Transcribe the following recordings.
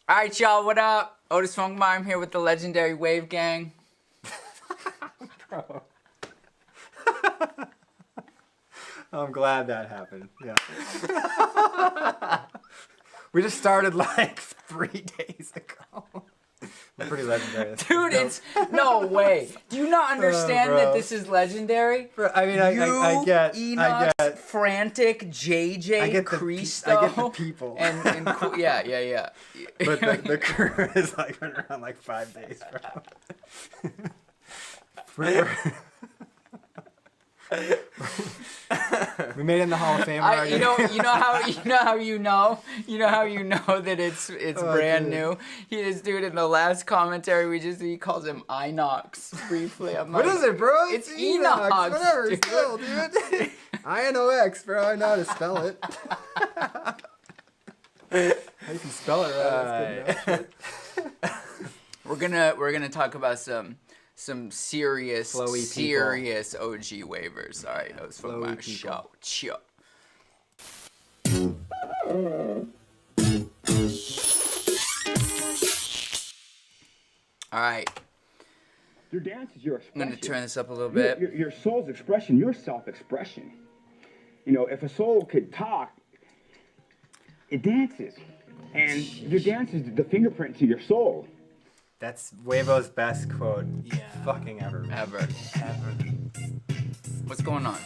All right, y'all, what up? Otis Funkmime here with the legendary Wave Gang. Bro. I'm glad that happened. Yeah. We just started like 3 days ago. We're pretty legendary. Dude, it's no way. Do you not understand that this is legendary? Bro, I mean, I get Enox, Frantic, JJ, Cristo. I get the people. And yeah. But the crew is like been around like 5 days, bro. We made it in the Hall of Fame already. You know how you know that it's brand new. This dude in the last commentary he calls him Inox briefly. I'm what like, is it, bro? It's Enox. Whatever, dude. still, dude. Inox, bro. I know how to spell it. You can spell it right. That's good enough. We're gonna talk about some serious Flowy serious OG waivers. All right, that was from my show. Chill. All right. Your dance is your expression. I'm gonna turn this up a little bit. Your soul's expression, your self-expression. You know, if a soul could talk, it dances. And your dance is the fingerprint to your soul. That's Wavo's best quote fucking ever. Ever. What's going on?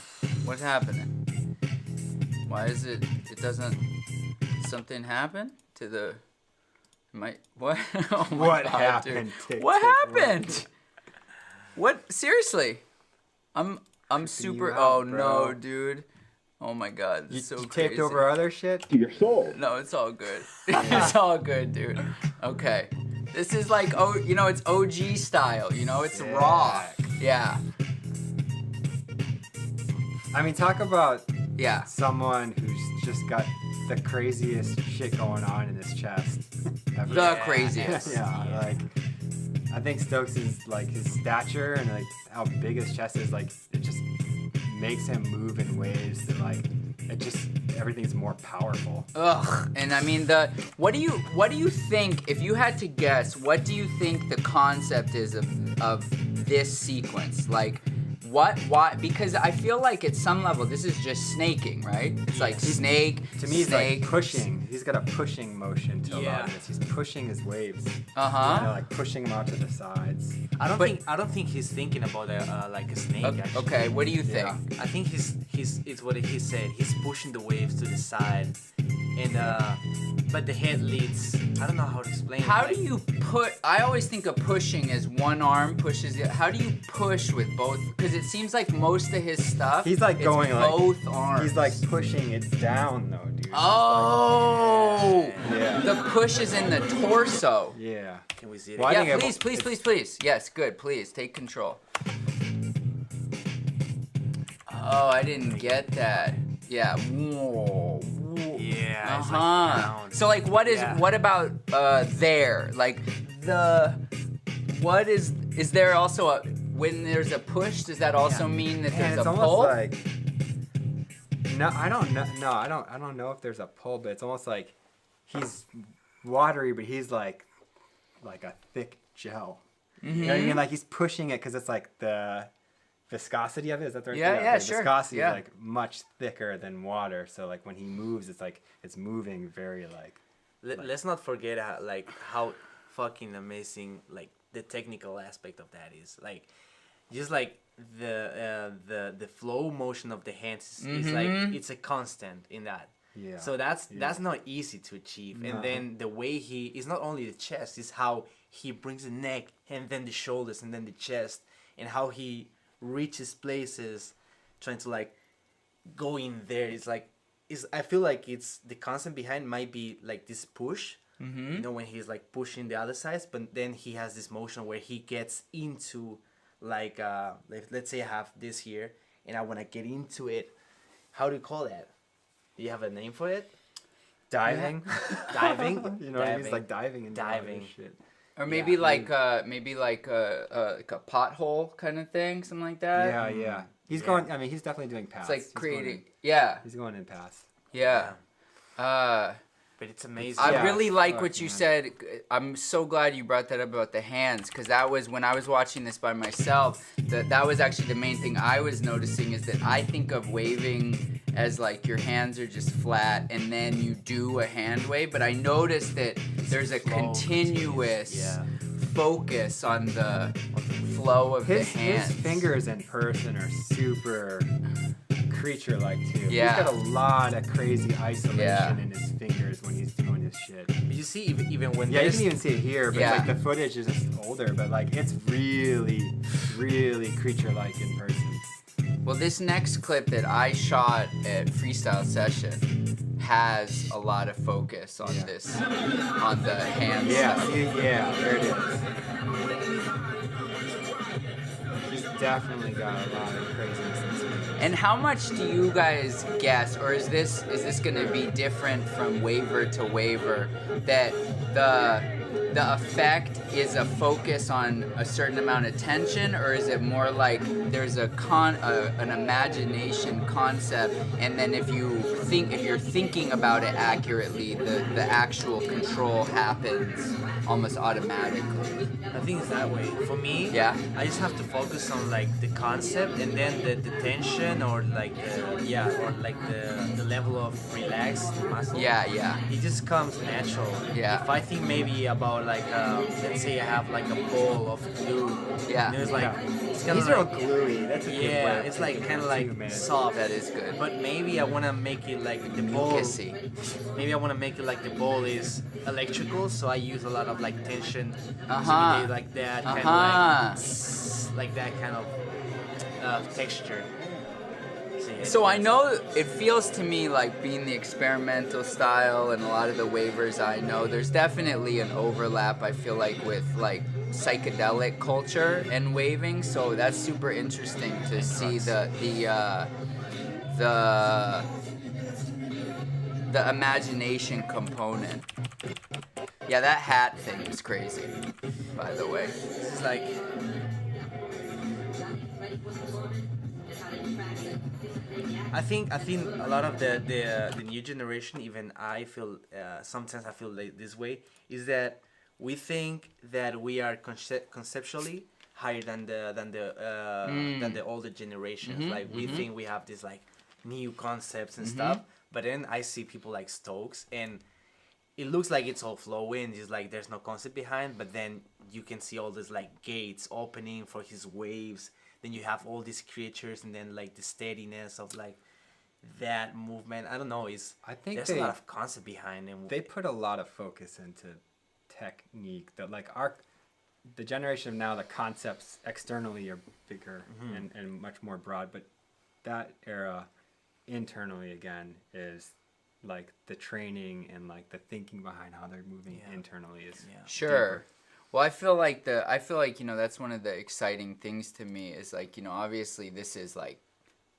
What's happening? Why is it doesn't something happen to the what? Oh my What God, happened? dude. What happened? What seriously? I'm super out, no, bro. dude. Oh my God, this is so You crazy. taped over other shit? To your soul. No, it's all good. It's all good, dude. Okay. This is like, it's OG style, it's raw. Yeah. I mean, talk about Yeah. someone who's just got the craziest shit going on in his chest. ever. The craziest. Yeah, like I think Stokes is like his stature and like how big his chest is, like it just makes him move in ways that like everything's more powerful. Ugh. And I mean what do you think, if you had to guess, what do you think the concept is of this sequence? Like why? Because I feel like at some level this is just snaking, right? It's like snake. To me, he's snake, like pushing. He's got a pushing motion to a lot of this. He's pushing his waves. Like pushing them out to the sides. I don't think he's thinking about like a snake. Actually. Okay, what do you think? I think it's what he said. He's pushing the waves to the side, and but the head leads. I don't know how to explain. How do you put? I always think of pushing as one arm pushes it. How do you push with both? Because it seems like most of his stuff. He's like going like both arms. He's like pushing it down though, dude. Oh. Yeah. The push is in the torso. Yeah. Can we see it? Well, Yeah, please. Yes, good. Please take control. Oh, I didn't get that. Yeah. Whoa. Yeah. It's like down. So like, what about there? Like is there also a, when there's a push, does that also mean that And there's it's a almost pull? like no, I don't know. No, I don't know if there's a pull, but it's almost like he's watery, but he's like a thick gel. Mm-hmm. You know what I mean? Like he's pushing it because it's like the viscosity of it. Is that the right thing? Yeah, the sure. Viscosity Yeah. is like much thicker than water, so like when he moves, it's like it's moving very like. Let's not forget how fucking amazing like the technical aspect of that is. Like just like the flow motion of the hands is like it's a constant in that. Yeah. So that's not easy to achieve. No. And then the way is not only the chest, is how he brings the neck and then the shoulders and then the chest, and how he reaches places trying to like go in there. I feel like it's the concept behind might be like this push. You know, when he's like pushing the other sides, but then he has this motion where he gets into like let's say I have this here and I want to get into it. How do you call that? Do you have a name for it? Diving. Diving. You know what I mean? It's like diving and Diving. Shit. Or maybe like a pothole kind of thing, something like that. Yeah. He's going. I mean, he's definitely doing paths. It's like He's creating. Going, Yeah. he's going in paths. Yeah. But it's amazing. I Yeah, really like fuck, what you man. said. I'm so glad you brought that up about the hands, because that was when I was watching this by myself. That was actually the main thing I was noticing, is that I think of waving as like your hands are just flat and then you do a hand wave, but I noticed that there's a Flow continuous yeah. focus on the flow of the His hands. fingers in person are super creature-like too. Yeah. He's got a lot of crazy isolation Yeah. in his fingers when he's doing his shit. But you see, even when Yeah, you there's can even see it here, but Yeah. like the footage is just older, but like it's really, really creature-like in person. Well, this next clip that I shot at Freestyle Session has a lot of focus on Yeah. this, on the hands. Yeah, stuff. see, yeah, there it is. He's definitely got a lot of craziness in his fingers. And how much do you guys guess, or is this going to be different from waiver to waiver, that the effect is a focus on a certain amount of tension, or is it more like there's an imagination concept, and then if you're thinking about it accurately, the actual control happens almost automatically? I think it's that way. For me, Yeah. I just have to focus on like the concept and then the tension or like the level of relaxed muscle. Yeah. It just comes natural. Yeah. If I think maybe about like let's say I have like a ball of glue. Yeah. And it's like Yeah. it's kind These of are all like, gluey. That's a good yeah, way. it's like kind of Too, like man. soft. That is good. But maybe I want to make it like the ball. Mucusy. Maybe I want to make it like the ball is electrical, so I use a lot of like tension Uh-huh. to be like that kind Uh-huh. of like that kind of texture. yeah, So I know it feels to me like being the experimental style and a lot of the waivers I know, there's definitely an overlap, I feel like, with like psychedelic culture and waving. So that's super interesting to see the imagination component. Yeah, that hat thing is crazy, by the way. This is like I think a lot of the new generation, even I feel sometimes I feel like this way, is that we think that we are conceptually higher than the older generations. Like we think we have this like new concepts and stuff, but then I see people like Stokes and it looks like it's all flowing. It's like there's no concept behind, but then you can see all these like gates opening for his waves. Then you have all these creatures, and then like the steadiness of like that movement. I don't know. I think there's a lot of concept behind it. They put a lot of focus into technique. That like the generation of now, the concepts externally are bigger and much more broad, but that era internally again is like the training and like the thinking behind how they're moving internally is Sure. deeper. Well, I feel like that's one of the exciting things to me is like, obviously this is like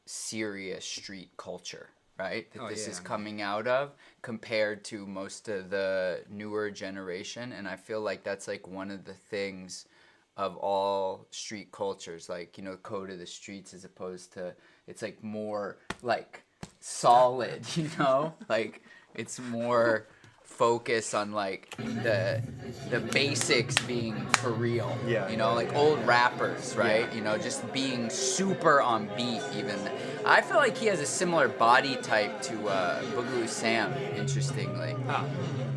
serious street culture, right? That this is coming out of compared to most of the newer generation. And I feel like that's like one of the things of all street cultures, like, code of the streets, as opposed to, it's like more like solid, like it's more focus on like the basics being for real, like old rappers, right? Just being super on beat. Even I feel like he has a similar body type to Boogaloo Sam, interestingly,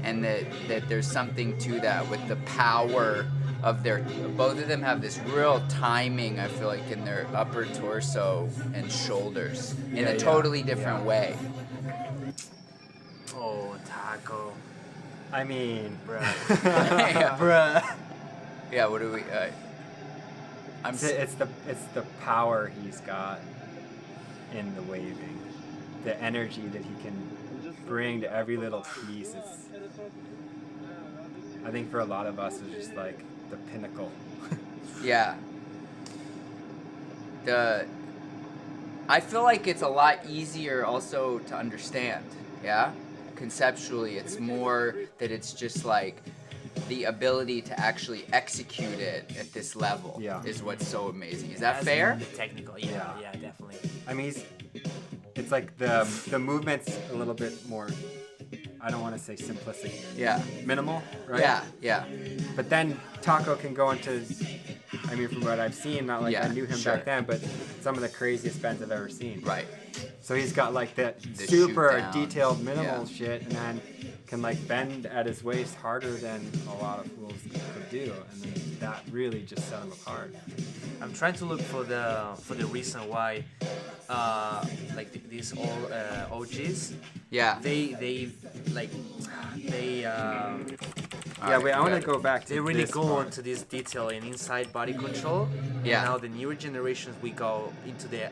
and that there's something to that with the power of both of them have this real timing, I feel like, in their upper torso and shoulders in a totally different way. Oh, taco. I mean, Yeah. Bruh. Yeah, what do we? it's the power he's got in the waving, the energy that he can bring to every little piece. I think for a lot of us, it's just like the pinnacle. Yeah. I feel like it's a lot easier also to understand. Yeah. Conceptually, it's more that it's just like the ability to actually execute it at this level is what's so amazing. Is that fair? Technical, yeah, definitely. I mean, it's like the movement's a little bit more I don't want to say simplistic, Yeah. minimal, right? Yeah. Yeah. But then Taco can go into, I mean, from what I've seen, not like Yeah, I knew him sure. back then, but some of the craziest bends I've ever seen. Right. So he's got like that The super shoot down. detailed minimal Yeah. shit, and then can like bend at his waist harder than a lot of fools could do, and then that really just set him apart. I'm trying to look for the reason why, like these all OGs, Yeah. they like they Yeah, wait, I want to got it. go back to they really this go part. into this detail in inside body control. Yeah. And now the newer generations we go into the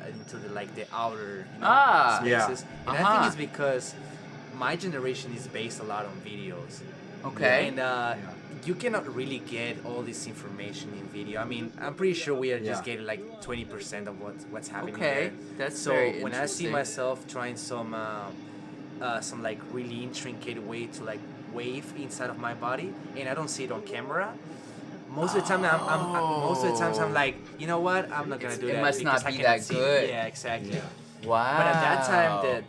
like the outer Yeah. spaces. And I think it's because my generation is based a lot on videos. Okay. And you cannot really get all this information in video. I mean, I'm pretty sure we are just getting like 20% of what's happening Okay. there. That's So very when I see interesting. myself trying some like really intricate way to like wave inside of my body, and I don't see it on camera. Most of the time, most of the times I'm like, you know what? I'm not gonna do It that. must because not I be cannot that see good. Yeah, exactly. Yeah. Wow. But at that time,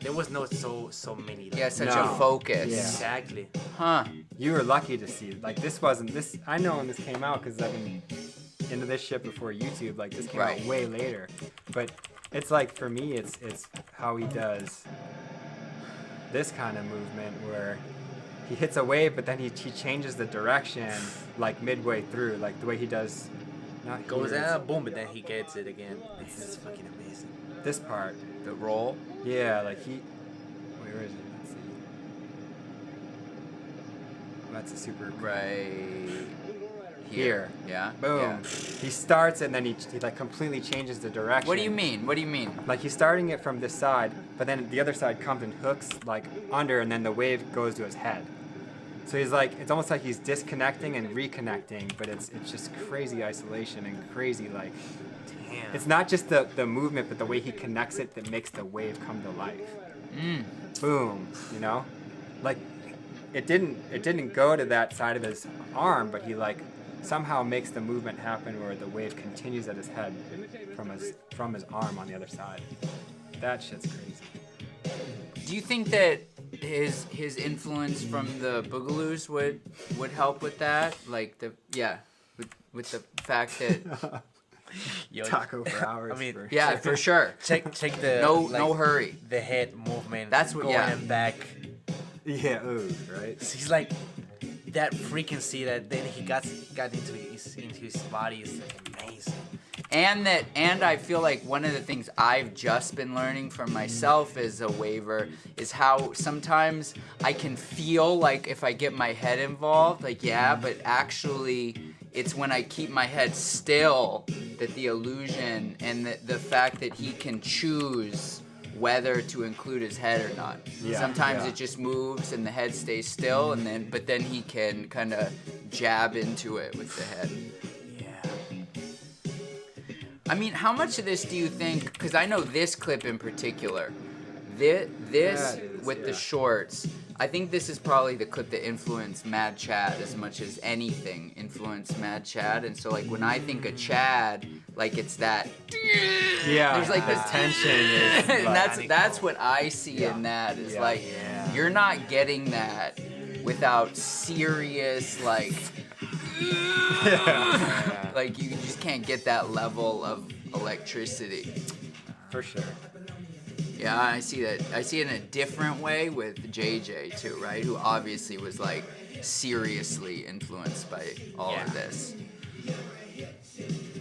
there was no so many. Like, Yeah, such No. a focus. Yeah. Exactly. Huh. You were lucky to see it. Like this wasn't this. I know when this came out because I've been into this shit before YouTube. Like this came Right. out way later, but it's like for me, it's how he does this kind of movement where he hits a wave, but then he changes the direction like midway through, like the way he does. Not Goes here, out, boom, but then he gets it again. It's fucking amazing. this part. The roll. Yeah, like he. Where is it? Let's see. That's a super cool. Right. Here. Yeah. Boom. Yeah. He starts and then he like completely changes the direction. What do you mean? What do you mean? Like he's starting it from this side, but then the other side comes and hooks like under, and then the wave goes to his head. So he's like, it's almost like he's disconnecting and reconnecting, but it's just crazy isolation and crazy like. Damn. It's not just the movement, but the way he connects it that makes the wave come to life. Boom, you know, like it didn't go to that side of his arm, but he like somehow makes the movement happen where the wave continues at his head from his arm on the other side. That shit's crazy. Do you think that his influence from the Boogaloos would help with that? Like with the fact that Yo, Taco for hours. I mean, for- yeah, for sure. check the No hurry. the head movement. That's what- going yeah. and back. yeah, ooh, right. He's like that frequency that then he got into his body is like amazing. And I feel like one of the things I've just been learning from myself as a waver is how sometimes I can feel like if I get my head involved, like but actually it's when I keep my head still that the illusion and the fact that he can choose whether to include his head or not. Yeah, Sometimes yeah. it just moves and the head stays still, but then he can kind of jab into it with the head. Yeah. I mean, how much of this do you think? Because I know this clip in particular. This That is, with the yeah. shorts. I think this is probably the clip that influenced Mad Chad as much as anything influenced Mad Chad. And so, like, when I think of Chad, like it's that. Yeah, There's like the this tension is and like, that's what I see Yeah. in that. Is Yeah. like Yeah. you're not getting that without serious like. Like you just can't get that level of electricity. for sure. Yeah, I see that. I see it in a different way with JJ too, right? Who obviously was like seriously influenced by all of this.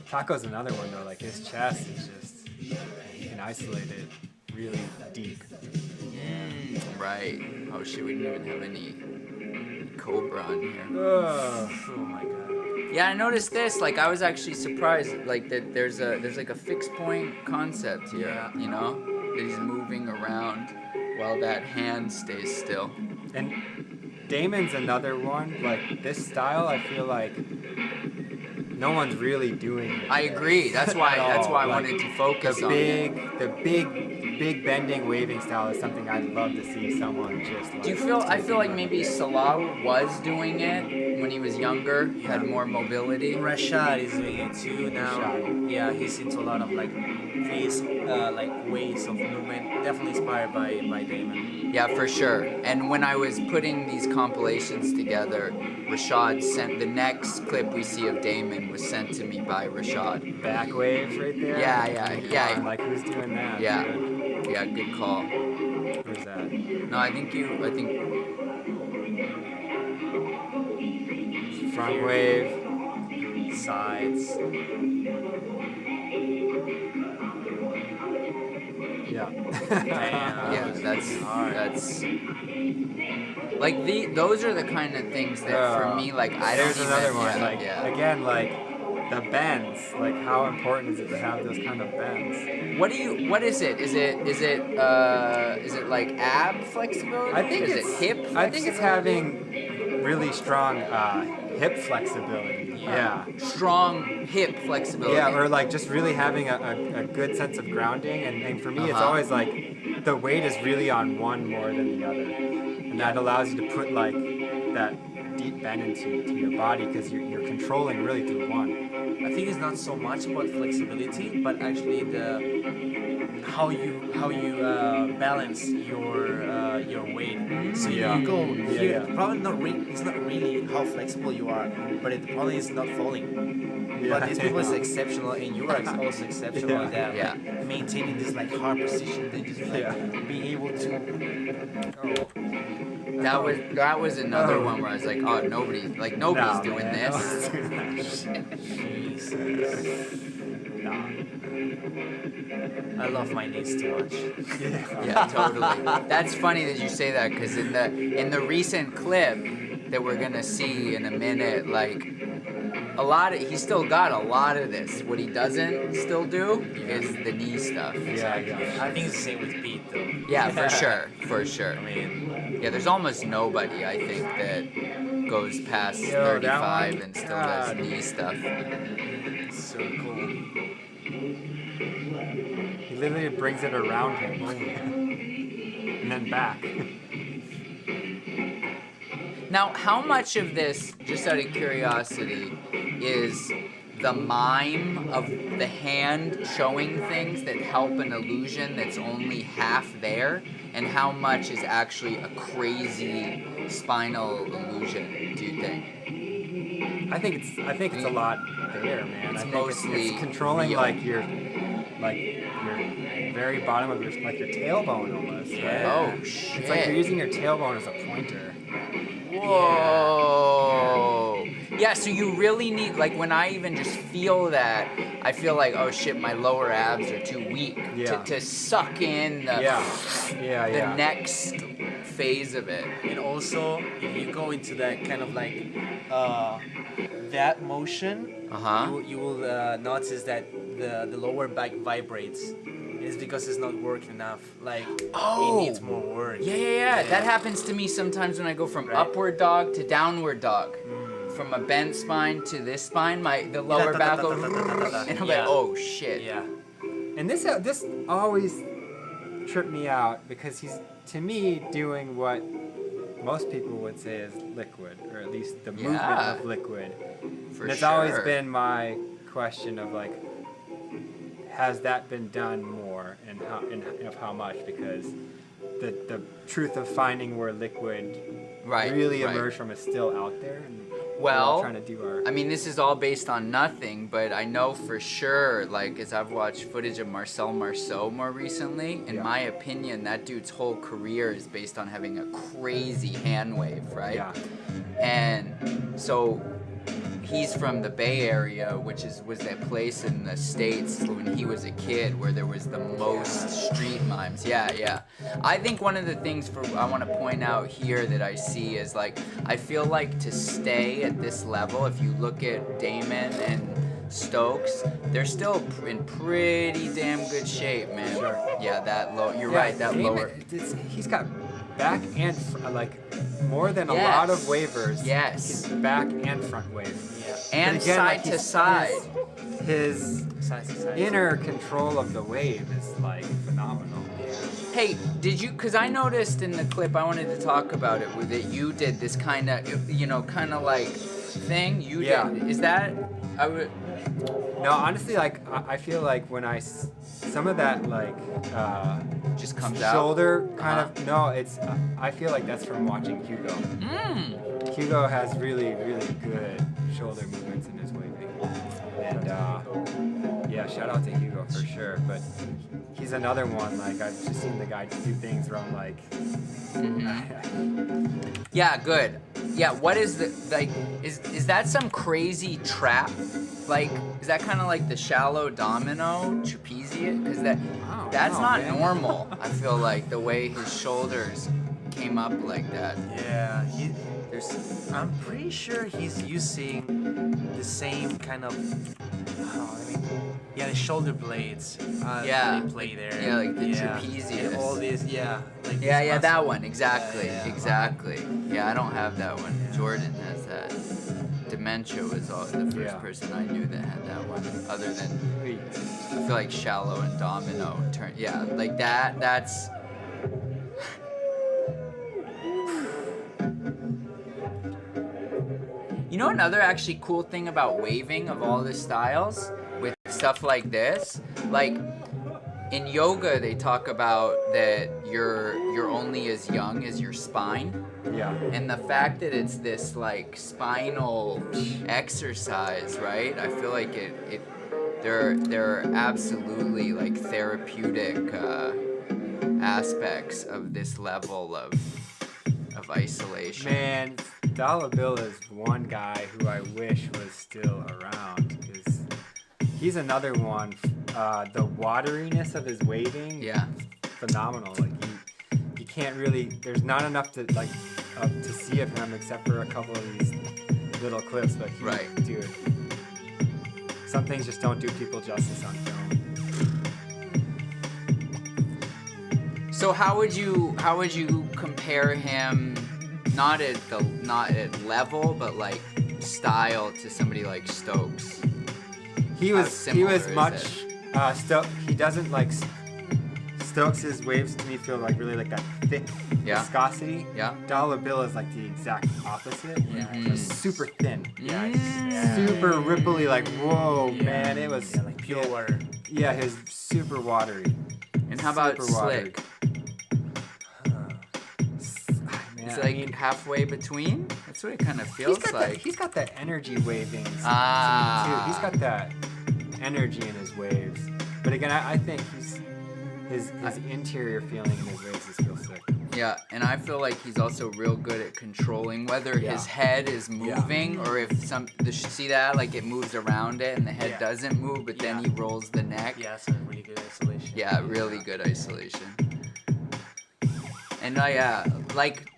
Taco's another one though. Like his chest is just he can isolate it really deep. Right. Oh shit, we didn't even have any Cobra on here. Oh my god. Yeah, I noticed this. Like, I was actually surprised. Like that, there's like a fixed point concept here. Yeah. You know, that he's moving around while that hand stays still. And Damon's another one. Like this style, I feel like no one's really doing it. I agree. That's why. At all. That's why I Like, wanted to focus the on it. big big bending waving style is something I'd love to see someone just like. Do you feel? I take feel like on. maybe Salah was doing it when he was younger, had more mobility. Rashad is doing it too now. Rashad. Yeah, he's into a lot of like these like ways of movement. Definitely inspired by Damon. Yeah, for sure. And when I was putting these compilations together, Rashad sent the next clip we see of Damon was sent to me by Rashad. Back waves right there. Yeah. Come on, like who's doing that? Yeah. Dude? Yeah, good call. Who's that? No, I think Front wave. Sides. Yeah. Damn. yeah, that's like those are the kind of things that for me like I don't There's even another one. yeah, Like yeah. again, like the bends. Like how important is it to have those kind of bends? What is it? Is it like ab flexibility? I think is it's it hip flexibility? I think it's having really strong hip flexibility. Yeah. Strong hip flexibility. Yeah, or like just really having a good sense of grounding. And for me, it's always like the weight is really on one more than the other. And that allows you to put like that deep bend into your body because you're controlling really through one. I think it's not so much about flexibility, but actually how you balance your weight. So Yeah. you go Yeah, here. yeah. Probably not. It's not really how flexible you are, but it probably is not falling. Yeah. But this people is exceptional, and you are also exceptional Yeah. at that. Yeah. Maintaining this like hard position, and just like being able to. That was another one where I was like, oh, nobody's Nah, doing man, this. no one's doing that shit. Nah. I love my knees too much. Yeah, totally. That's funny that you say that because in the recent clip that we're gonna see in a minute, like he still got a lot of this. What he doesn't still do is the knee stuff. Yeah. I think it's the same with Pete though. Yeah, for sure. I mean, Yeah, there's almost nobody I think that goes past Yo, that 35 one, and still God. does knee stuff. so cool. He literally brings it around him. And then back. Now, how much of this, just out of curiosity, is the mime of the hand showing things that help an illusion that's only half there, and how much is actually a crazy spinal illusion, do you think? I think it's a lot there, man. It's I think mostly it's controlling real. like your very bottom of your tailbone almost. Right? Oh, shit. It's like you're using your tailbone as a pointer. Whoa. Yeah, so you really need, like, when I even just feel that, I feel like, oh shit, my lower abs are too weak to suck in the next phase of it. And also, if you go into that kind of like that motion, you will notice that the lower back vibrates. It's because it's not working enough. Like it needs more work. Yeah. That happens to me sometimes when I go from upward dog to downward dog. From a bent spine to this spine, the lower back goes, and I'm like, oh shit. Yeah. And this always tripped me out because he's, to me, doing what most people would say is liquid, or at least the movement of liquid. For And it's sure. always been my question of like, has that been done more, and of how much? Because the truth of finding where liquid really emerged from is still out there. And we're all trying to do our. I mean, this is all based on nothing, but I know for sure, like, as I've watched footage of Marcel Marceau more recently, in my opinion, that dude's whole career is based on having a crazy hand wave, right? Yeah. And so he's from the Bay Area, which was that place in the States when he was a kid where there was the most street mimes. Yeah. I think one of the things I want to point out here that I see is, like, I feel like to stay at this level, if you look at Damon and Stokes, they're still in pretty damn good shape, man. Sure. Yeah, that low. You're right. That Damon, lower. He's got back and like more than a lot of wavers. Yes. His back and front wave. And But again, side like, to side. His Side to side. inner control of the wave is like phenomenal. Hey, did you? Because I noticed in the clip, I wanted to talk about it with it. You did this kind of, kind of like thing. You did. Is that? I would. No, honestly, like I feel like when some of that like Just comes out. shoulder kind of no, it's I feel like that's from watching Hugo. Hugo has really good shoulder movements in his waving, and yeah, shout out to Hugo for sure. But he's another one. Like I've just seen the guy do things where I'm like, Yeah, good. Yeah, what is the like? Is that some crazy trap? Like, is that kind of like the shallow domino trapezius? Because that's not normal. I feel like the way his shoulders came up like that. Yeah, I'm pretty sure he's using the same kind of. The shoulder blades. Yeah. They play there. Yeah, like the trapezius. And all these, yeah. Like Yeah, this that muscle. one, exactly, Yeah. exactly. Yeah, I don't have that one. Jordan has that. Dementia was the first person I knew that had that one. Other than, I feel like shallow and domino turn. Yeah, like that's. You know another actually cool thing about waving of all the styles with stuff like this, like in yoga they talk about that you're only as young as your spine. yeah, And the fact that it's this like spinal exercise, right? I feel like there are absolutely like therapeutic aspects of this level of isolation. man, Dollar Bill is one guy who I wish was still around because he's another one. The wateriness of his waving, Yeah. phenomenal. Like you can't really. There's not enough to like to see of him except for a couple of these little clips. But dude, some things just don't do people justice on film. So how would you compare him, not at level, but like style to somebody like Stokes? He How was similar is much. He doesn't like Stokes' waves to me feel like really like that thick viscosity. Yeah. Dollar Bill is like the exact opposite. Just super thin. Super ripply, like whoa, man, it was like pure water. Yeah, his super watery. And how about Super watery. Slick? Man, It's like halfway between? That's what it kind of feels like. He's got that energy waving too. Ah. He's got that energy in his waves. But again, I think his interior feeling in his waves is real sick. Yeah, and I feel like he's also real good at controlling whether his head is moving or if see that, like it moves around it and the head doesn't move, but then he rolls the neck. Yeah, it's a really good isolation. Yeah, really good isolation. And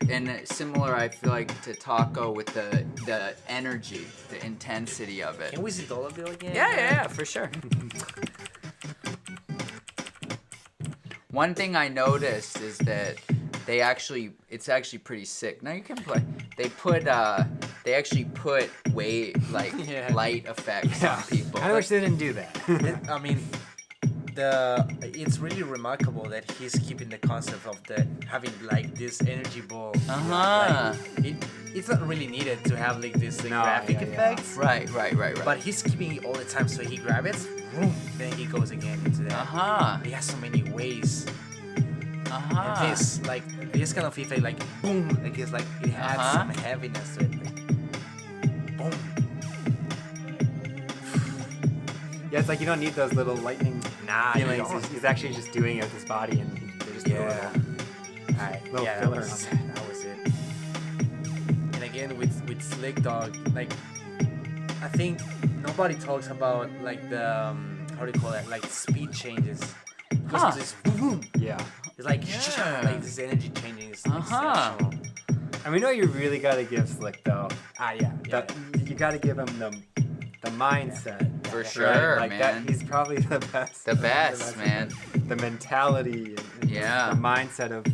and similar, I feel like to Taco with the energy, the intensity of it. Can we see Dollar Bill again? Yeah, for sure. One thing I noticed is that it's actually pretty sick. Now you can play. They actually put light effects on people. I wish they didn't do that. I mean, it's really remarkable that he's keeping the concept of having like this energy ball. It's not really needed to have like this graphic effects. Right. But he's keeping it all the time, so he grabs it, boom, then he goes again into that. He has so many ways. And this kind of effect, like boom, like it's like it adds some heaviness to it. Like, boom. Yeah, it's like you don't need those little lightning feelings. you don't. He's actually just doing it with his body, and they just throw a little filler on it. That was it. And again with Slick Dog, like I think nobody talks about like the how do you call it, like speed changes. It's just boom. Yeah. It's like like this energy changing is exceptional. And we know you really gotta give Slick though. You gotta give him the mindset. For sure, like man. that, he's probably the best. The best, man. The mentality and the mindset of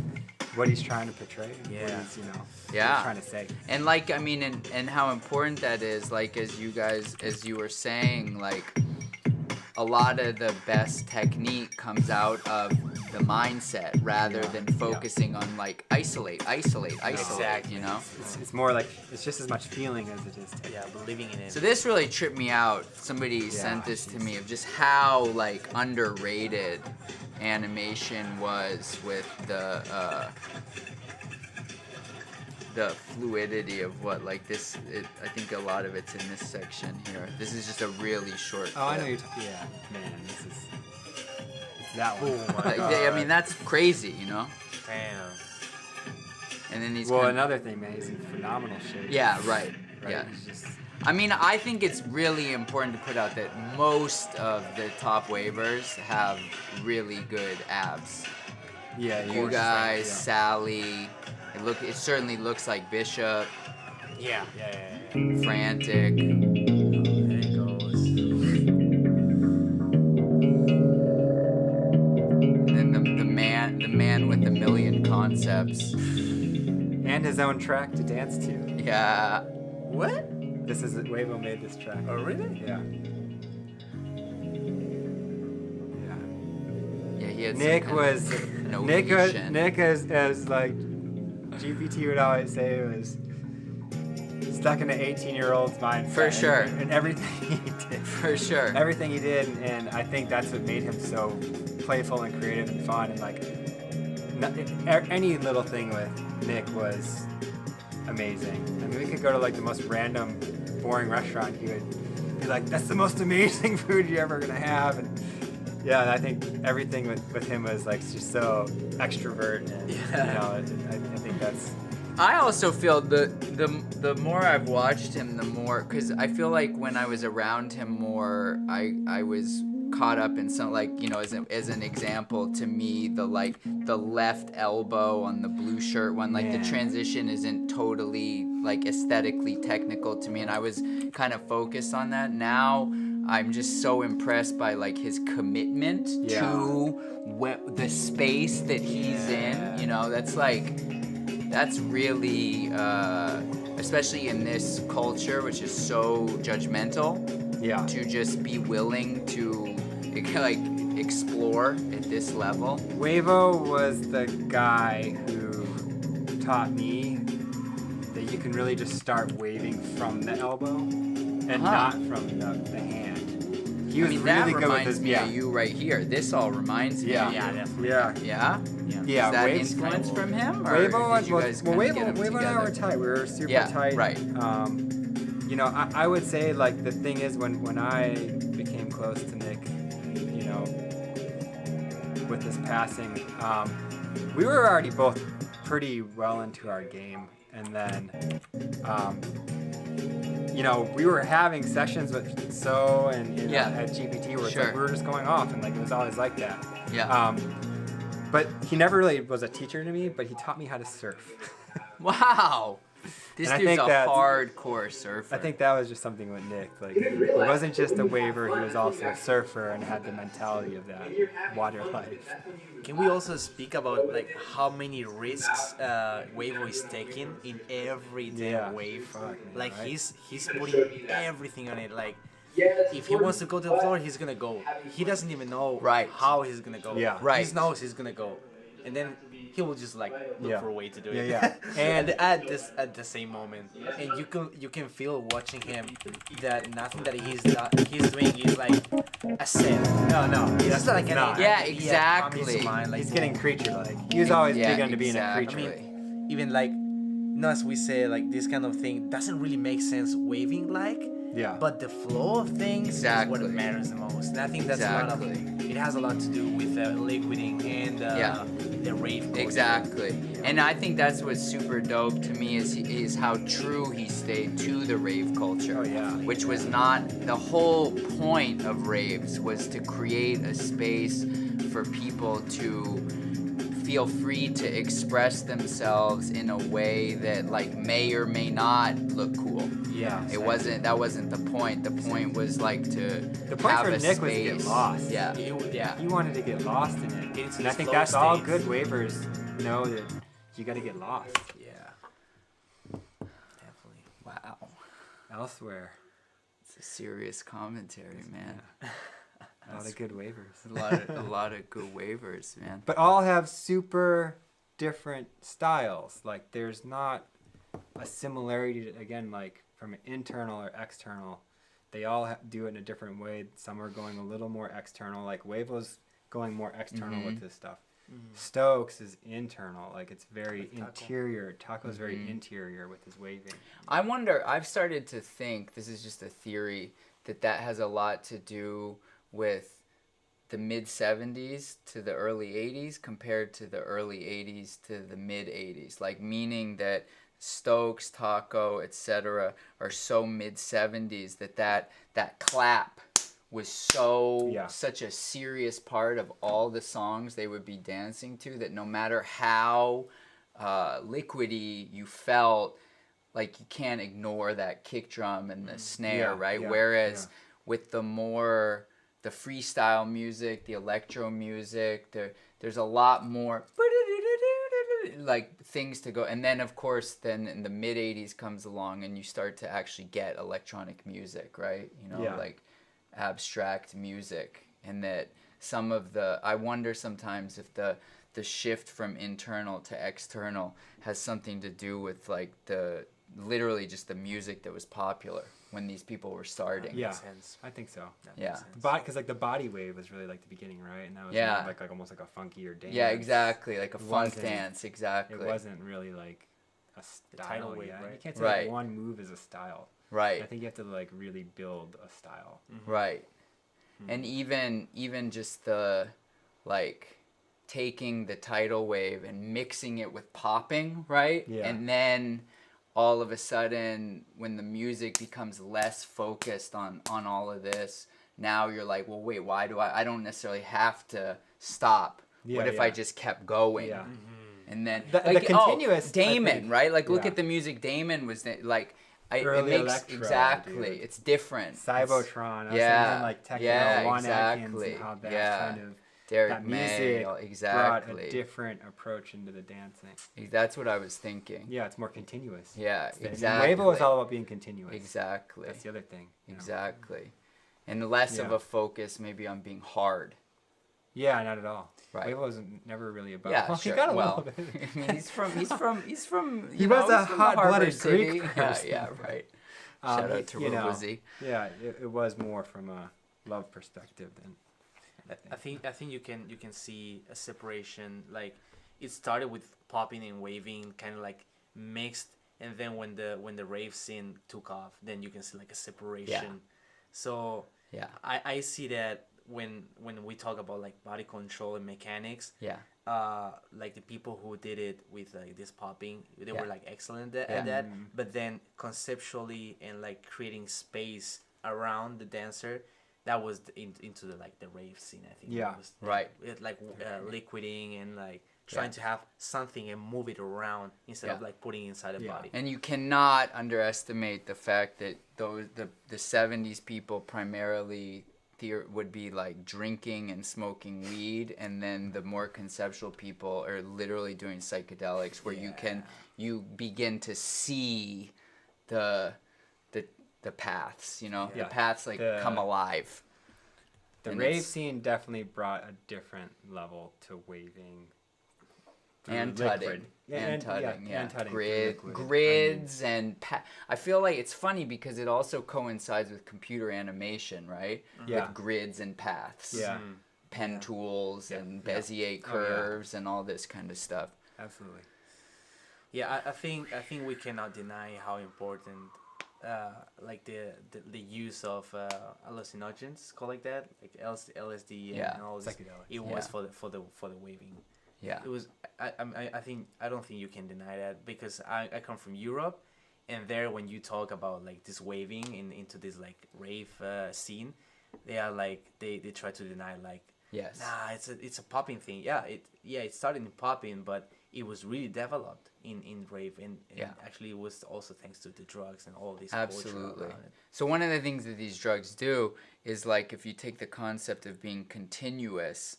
what he's trying to portray. What he's, what he's trying to say. And like, I mean, and how important that is, like, as you were saying, like, a lot of the best technique comes out of the mindset rather than focusing on like isolate, Exactly. you know? It's more like it's just as much feeling as it is technique. Yeah, believing in it. So this really tripped me out. Somebody sent this to me of just how like underrated animation was with the fluidity of what like this. I think a lot of it's in this section here. This is just a really short. Oh, I know clip. you're yeah, man, this is that one. Oh my Like, god. I mean, that's crazy, you know. Damn. And then he's Well, kind of, another thing, man, he's in phenomenal shape. yeah, right. Right? Yeah. He's just, I mean, I think it's really important to put out that most of the top wavers have really good abs. yeah, You guys, Sally. It certainly looks like Bishop, Yeah. frantic. There it goes. And then the man with a million concepts. And his own track to dance to. Yeah. What? This is Wavo made this track. Oh, really? Yeah. Yeah. Yeah, he had Nick some was kind of Nick notation. as like GPT would always say was stuck in an 18-year-old's mind. For sure. And everything he did. For sure. Everything he did, and I think that's what made him so playful and creative and fun. And like any little thing with Nick was amazing. I mean, we could go to like the most random, boring restaurant. He would be like, "That's the most amazing food you're ever gonna have." And yeah, and I think everything with him was like just so extrovert. And, you know, I think that's. I also feel the more I've watched him, the more, because I feel like when I was around him more, I was caught up in some, like, you know, as an example to me, the left elbow on the blue shirt one, like the transition isn't totally like aesthetically technical to me, and I was kind of focused on that. Now I'm just so impressed by like his commitment to the space that he's in, you know. That's really, especially in this culture, which is so judgmental, to just be willing to like explore at this level. Wavo was the guy who taught me that you can really just start waving from the elbow and not from the hand. He was really that good with reminds his me of you right here. This all reminds me. Yeah, definitely. Yeah. Yeah? Yeah, Is that Wave- influence from him? Or Wavo did you guys well, kinda get 'em Wavo and I together? were tight. We were super tight. Right. You know, I would say like the thing is when I became close to Nick, you know, with his passing, we were already both pretty well into our game, and then, you know, we were having sessions with So and you know, at GPT where it's like we were just going off, and like it was always like that. Yeah. But he never really was a teacher to me, but he taught me how to surf. Wow. This And I dude's think a that's- hardcore surfer. I think that was just something with Nick. Like, he wasn't just a waver, he was also a surfer and had the mentality of that water life. Can we also speak about like how many risks Wavo is taking in every damn wave? Fuck, man, Like right? he's putting everything on it. Like if he wants to go to the floor, he's gonna go. He doesn't even know how he's gonna go. Yeah. Right. He knows he's gonna go, and then he will just like look for a way to do it. Yeah. And at the same moment, and you can feel watching him that nothing that he's doing is like a set. No, It's that's just like an not. Yeah, calm his exactly. mind, like, He's getting creature-like. He was always big into being a exactly. creature. I mean, even like, no, as we say, like this kind of thing doesn't really make sense waving like. Yeah. But the flow of things is Exactly. what matters the most. And I think that's Exactly. it has a lot to do with liquiding and the rave culture. Exactly. And I think that's what's super dope to me is how true he stayed to the rave culture. Oh, yeah. Which was not the whole point of raves was to create a space for people to feel free to express themselves in a way that like may or may not look cool. Yeah. That wasn't the point. The point was like to The point have for a Nick was to get space. lost. Yeah. Yeah. He wanted to get lost in it. It's And I his think flow that's all states. good waivers know that you got to get lost Yeah. Definitely. Wow. elsewhere. It's a serious commentary, man. A lot of good waivers. A lot of good waivers, man. But all have super different styles. Like there's not a similarity to, again, like from an internal or external. They all do it in a different way. Some are going a little more external. Like Wavo's going more external with this stuff. Stokes is internal. Like it's very interior. Taco's very interior with his waving. I wonder, I've started to think, this is just a theory, that has a lot to do with the mid 70s to the early 80s compared to the early 80s to the mid 80s. Like meaning that Stokes, Taco, etc. are so mid 70s that clap was such a serious part of all the songs they would be dancing to, that no matter how liquidy you felt, like you can't ignore that kick drum and the snare, right? Whereas with the freestyle music, the electro music, there's a lot more like things to go. And then of course then in the mid 80s comes along and you start to actually get electronic music, right? You know, like abstract music. And that some of I wonder sometimes if the shift from internal to external has something to do with like literally just the music that was popular when these people were starting. Yeah, sense. I think so. Yeah, because like the body wave was really like the beginning, right? And that was more like almost like a funkier dance. Yeah, exactly, like a funk dance. Exactly. It wasn't really like a style. tidal wave, Right? right? You can't say like one move is a style. Right. I think you have to like really build a style. Right. And even just the like taking the tidal wave and mixing it with popping, right? Yeah. And then all of a sudden when the music becomes less focused on all of this, now you're like, well, wait, why do I don't necessarily have to stop. What if I just kept going? Yeah. And then The continuous Damon, right? Like look at the music Damon was like early it makes electro, exactly. dude. It's different. Cybotron. Yeah. Like techno, Yeah, One exactly. Atkins, and how that Yeah. kind of Derek that May, music exactly. brought a different approach into the dancing. That's what I was thinking. Yeah, it's more continuous. Yeah, And exactly. Wavo is all about being continuous. Exactly. That's the other thing. You know? Exactly. And less of a focus maybe on being hard. Yeah, not at all. Right. Wavo was never really about. Yeah, well, sure. he got a well, little bit. I mean, he's from. He was a he's from hot-blooded Harbor City. Greek Yeah, person. yeah, right. Shout out to Rosie. Yeah, it was more from a love perspective than. I think you can see a separation. Like it started with popping and waving, kind of like mixed, and then when the rave scene took off, then you can see like a separation. Yeah. So Yeah. I see that when we talk about like body control and mechanics, Yeah. like the people who did it with like this popping, they Yeah. were like excellent at Yeah. that. But then conceptually and like creating space around the dancer, that was into the like the rave scene. I think. Yeah. It was, Right. It, like liquiding and like trying to have something and move it around instead of like putting it inside the body. And you cannot underestimate the fact that the 70s people primarily would be like drinking and smoking weed, and then the more conceptual people are literally doing psychedelics where you begin to see the paths, you know, the paths like come alive. The And rave it's- scene definitely brought a different level to waving. And Liquid. tutting. Yeah, And tutting, and tutting through liquid. grids and I feel like it's funny because it also coincides with computer animation, right? Yeah. With grids and paths. Yeah, Pen tools and Bezier curves and all this kind of stuff. absolutely. Yeah, I think we cannot deny how important like the use of hallucinogens, call like that, like LSD and all this. Psychedelics. It was for the waving. Yeah. It was. I don't think you can deny that because I come from Europe, and there when you talk about like this waving into this like rave scene, they are like they try to deny like Yes. nah, it's a popping thing. Yeah, it started in popping, but it was really developed in rave, and actually it was also thanks to the drugs and all this culture Absolutely. around it. So one of the things that these drugs do is like if you take the concept of being continuous,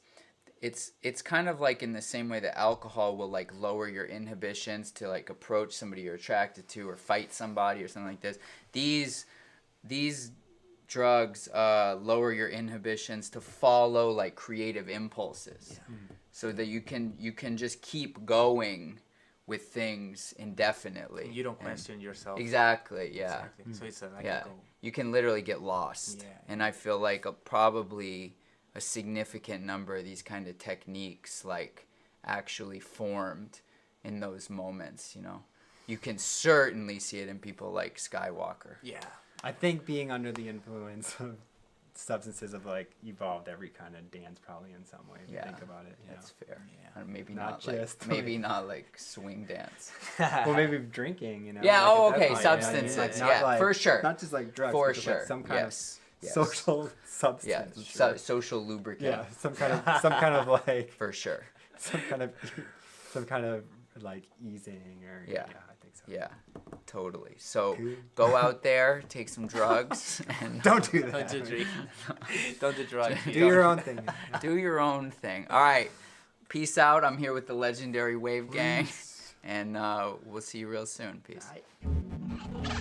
it's kind of like in the same way that alcohol will like lower your inhibitions to like approach somebody you're attracted to or fight somebody or something like this. These drugs lower your inhibitions to follow like creative impulses, so that you can just keep going with things indefinitely. You don't And- question yourself. Exactly. Yeah. Exactly. So it's like Yeah. a goal. You can literally get lost. Yeah. And I feel like probably a significant number of these kind of techniques like actually formed in those moments, you know. You can certainly see it in people like Skywalker. Yeah. I think being under the influence of substances have like evolved every kind of dance probably in some way. If you think about it. That's fair. Yeah. Maybe Not not, just like maybe not like swing dance. Well, maybe drinking, you know. Yeah, like oh, at that okay, point, substances, like, yeah, not like- for sure. Not just like drugs, For but just, sure. like some kind Yes. of social substance. Yeah, I'm sure. social lubricant. Yeah, some kind of like For sure. some kind of like easing or Yeah. I think so. Yeah, totally. So Cool. go out there, take some drugs, and Don't do that. Don't do drink. Don't do drugs. Do your own thing. do your own thing. All right, peace out. I'm here with the legendary Wave Gang, and we'll see you real soon. Peace. Bye.